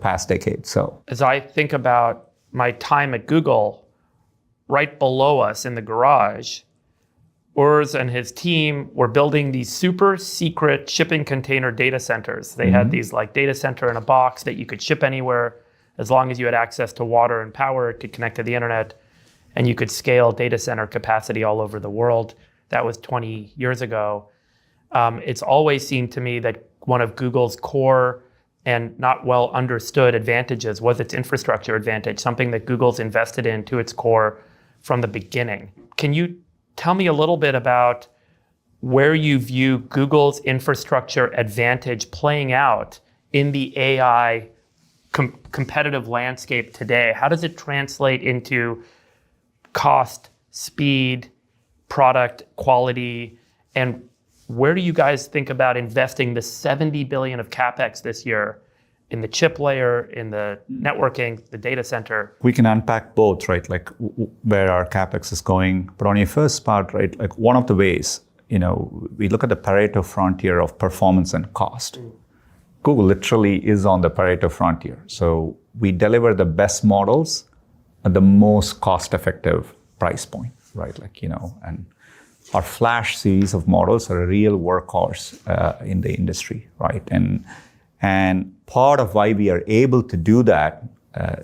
past decade. So as I think about my time at Google, right below us in the garage, Urs and his team were building these super secret shipping container data centers. They had these like data center in a box that you could ship anywhere as long as you had access to water and power, it could connect to the internet, and you could scale data center capacity all over the world. That was 20 years ago. It's always seemed to me that one of Google's core and not well understood advantages was its infrastructure advantage, something that Google's invested in to its core from the beginning. Can you tell me a little bit about where you view Google's infrastructure advantage playing out in the AI competitive landscape today? How does it translate into cost, speed, product quality, and where do you guys think about investing the $70 billion of CapEx this year in the chip layer, in the networking, the data center? We can unpack both, right? Like where our CapEx is going. But on your first part, right, like one of the ways, we look at the Pareto frontier of performance and cost. Google literally is on the Pareto frontier. So we deliver the best models at the most cost-effective price point, right? And our Flash series of models are a real workhorse in the industry, right? And part of why we are able to do that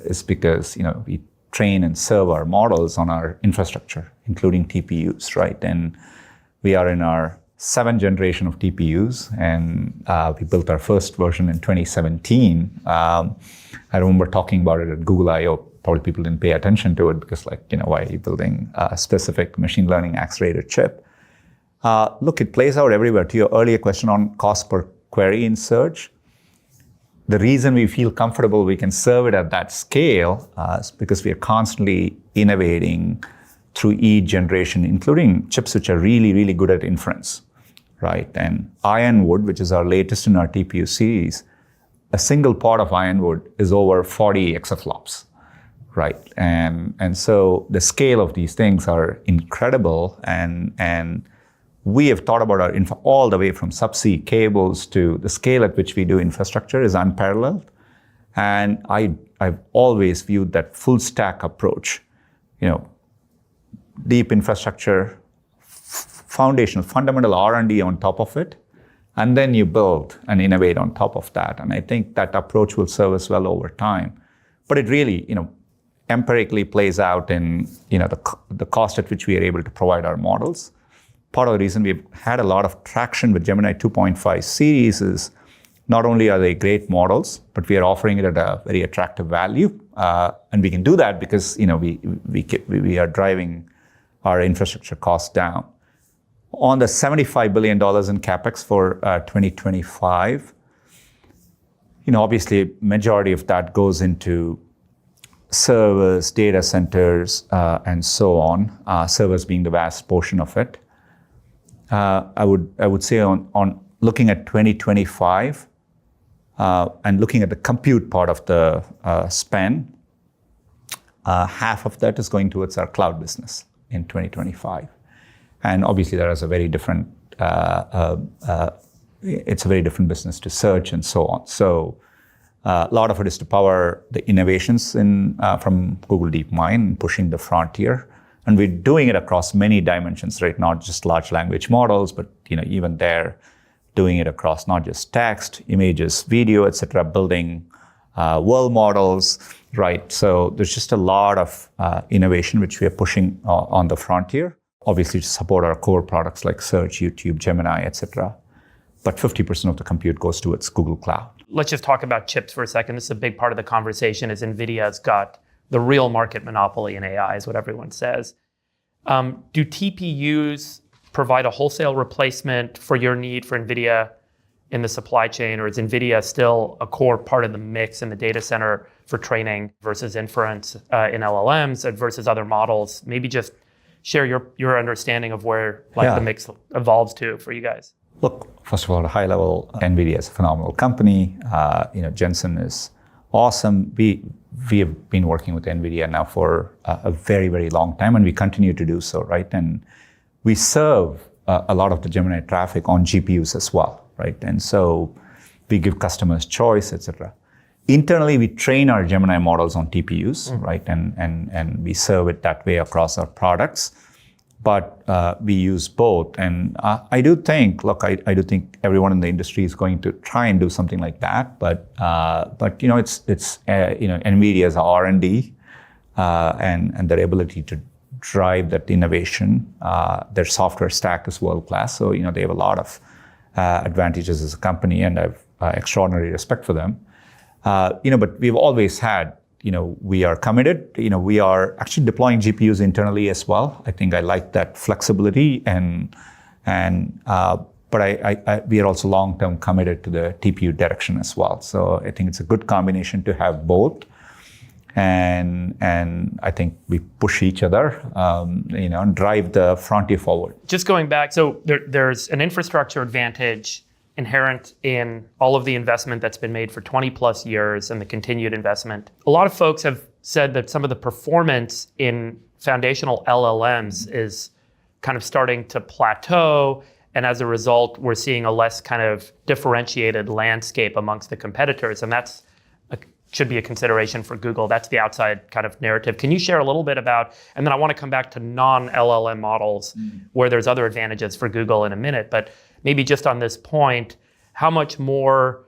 is because we train and serve our models on our infrastructure, including TPUs, right? And we are in our 7th generation of TPUs, and we built our first version in 2017. I remember talking about it at Google I/O. Probably people didn't pay attention to it because, why are you building a specific machine learning accelerator chip? Look, it plays out everywhere. To your earlier question on cost per query in search, the reason we feel comfortable we can serve it at that scale is because we are constantly innovating through each generation, including chips which are really, really good at inference, right? And Ironwood, which is our latest in our TPU series, a single part of Ironwood is over 40 exaflops, right? And so the scale of these things are incredible, and we have thought about our info all the way from subsea cables to the scale at which we do infrastructure is unparalleled. And I've always viewed that full stack approach, deep infrastructure, foundational, fundamental R&D on top of it, and then you build and innovate on top of that. And I think that approach will serve us well over time. But it really, empirically plays out in, the cost at which we are able to provide our models. Part of the reason we've had a lot of traction with Gemini 2.5 series is not only are they great models, but we are offering it at a very attractive value. And we can do that because, we are driving our infrastructure costs down. On the $75 billion in CapEx for 2025, obviously majority of that goes into servers, data centers, and so on, servers being the vast portion of it. I would say on looking at 2025 and looking at the compute part of the spend, half of that is going towards our cloud business in 2025. And obviously that is a very different, it's a very different business to search and so on. So a lot of it is to power the innovations from Google DeepMind and pushing the frontier. And we're doing it across many dimensions, right? Not just large language models, but even there, doing it across not just text, images, video, et cetera, building world models, right? So there's just a lot of innovation which we are pushing on the frontier, obviously to support our core products like Search, YouTube, Gemini, et cetera. But 50% of the compute goes towards Google Cloud. Let's just talk about chips for a second. This is a big part of the conversation is NVIDIA's got the real market monopoly in AI is what everyone says. Do TPUs provide a wholesale replacement for your need for NVIDIA in the supply chain, or is NVIDIA still a core part of the mix in the data center for training versus inference in LLMs and versus other models? Maybe just share your understanding of where the mix evolves to for you guys. Look, first of all, at a high level, NVIDIA is a phenomenal company. Jensen is awesome. We have been working with NVIDIA now for a very, very long time, and we continue to do so, right? And we serve a lot of the Gemini traffic on GPUs as well, right? And so we give customers choice, et cetera. internally, we train our Gemini models on TPUs, right? And we serve it that way across our products. But we use both. And I do think, I do think everyone in the industry is going to try and do something like that. But it's NVIDIA's R&D and their ability to drive that innovation. Their software stack is world class. So, they have a lot of advantages as a company, and I have extraordinary respect for them. But we've always had, we are committed. We are actually deploying GPUs internally as well. I think I like that flexibility, but we are also long-term committed to the TPU direction as well. So I think it's a good combination to have both, and I think we push each other, and drive the frontier forward. Just going back, so there's an infrastructure advantage inherent in all of the investment that's been made for 20 plus years and the continued investment. A lot of folks have said that some of the performance in foundational LLMs is kind of starting to plateau. And as a result, we're seeing a less kind of differentiated landscape amongst the competitors. And that's should be a consideration for Google. That's the outside kind of narrative. Can you share a little bit about, and then I want to come back to non-LLM models where there's other advantages for Google in a minute, but maybe just on this point, how much more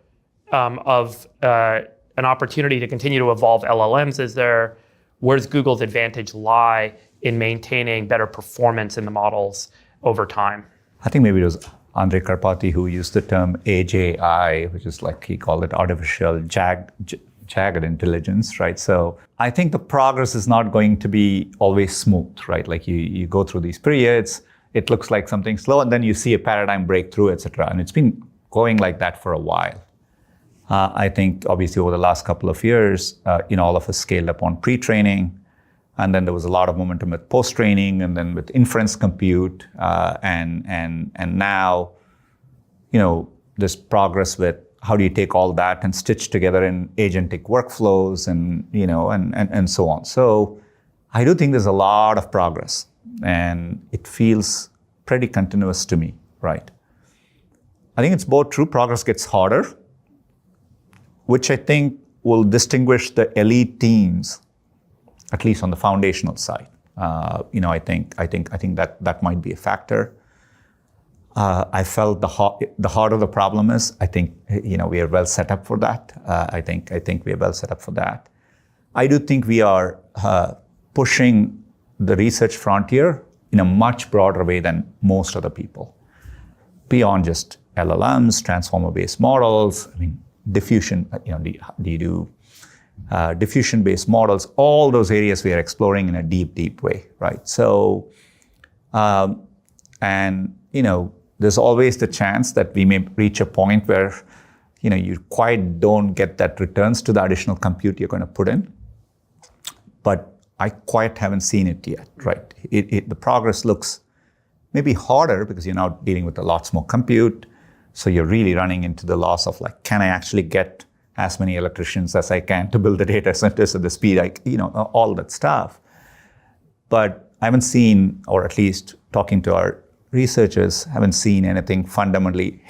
of an opportunity to continue to evolve LLMs is there? Where does Google's advantage lie in maintaining better performance in the models over time? I think maybe it was Andrej Karpathy who used the term AGI, which is like he called it artificial jagged intelligence, right? So I think the progress is not going to be always smooth, right? Like you go through these periods, it looks like something slow, and then you see a paradigm breakthrough, et cetera. And it's been going like that for a while. I think obviously over the last couple of years, all of us scaled up on pre-training, and then there was a lot of momentum with post-training, and then with inference compute, and now, there's progress with how do you take all that and stitch together in agentic workflows and so on. So I do think there's a lot of progress, and it feels pretty continuous to me, right? I think it's both true. Progress gets harder, which I think will distinguish the elite teams, at least on the foundational side. I think that might be a factor. I felt the harder the problem is, I think we are well set up for that. I think we are well set up for that. I do think we are pushing the research frontier in a much broader way than most other people, beyond just LLMs, transformer-based models. I mean, diffusion. Do you do diffusion-based models? All those areas we are exploring in a deep, deep way, right? So, there's always the chance that we may reach a point where, you quite don't get that returns to the additional compute you're going to put in. But I quite haven't seen it yet, right? The progress looks maybe harder because you're now dealing with a lot more compute. So you're really running into the loss of can I actually get as many electricians as I can to build the data centers at the speed, all that stuff. But I haven't seen, or at least talking to our researchers, haven't seen anything fundamentally,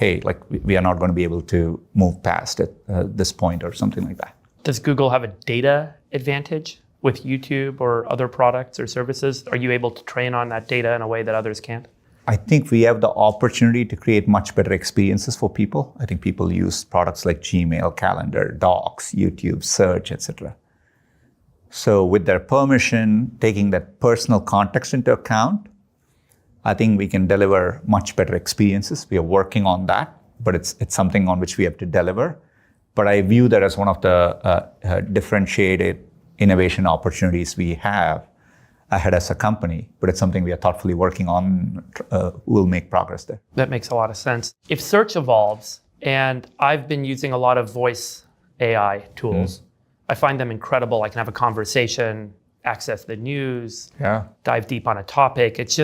we are not going to be able to move past it this point or something like that. Does Google have a data advantage with YouTube or other products or services? Are you able to train on that data in a way that others can't? I think we have the opportunity to create much better experiences for people. I think people use products like Gmail, Calendar, Docs, YouTube, Search, etc. So with their permission, taking that personal context into account, I think we can deliver much better experiences. We are working on that, but it's something on which we have to deliver. But I view that as one of the differentiated innovation opportunities we have ahead as a company, but it's something we are thoughtfully working on. We'll make progress there. That makes a lot of sense. If search evolves, and I've been using a lot of voice AI tools, I find them incredible. I can have a conversation, access the news, dive deep on a topic. It's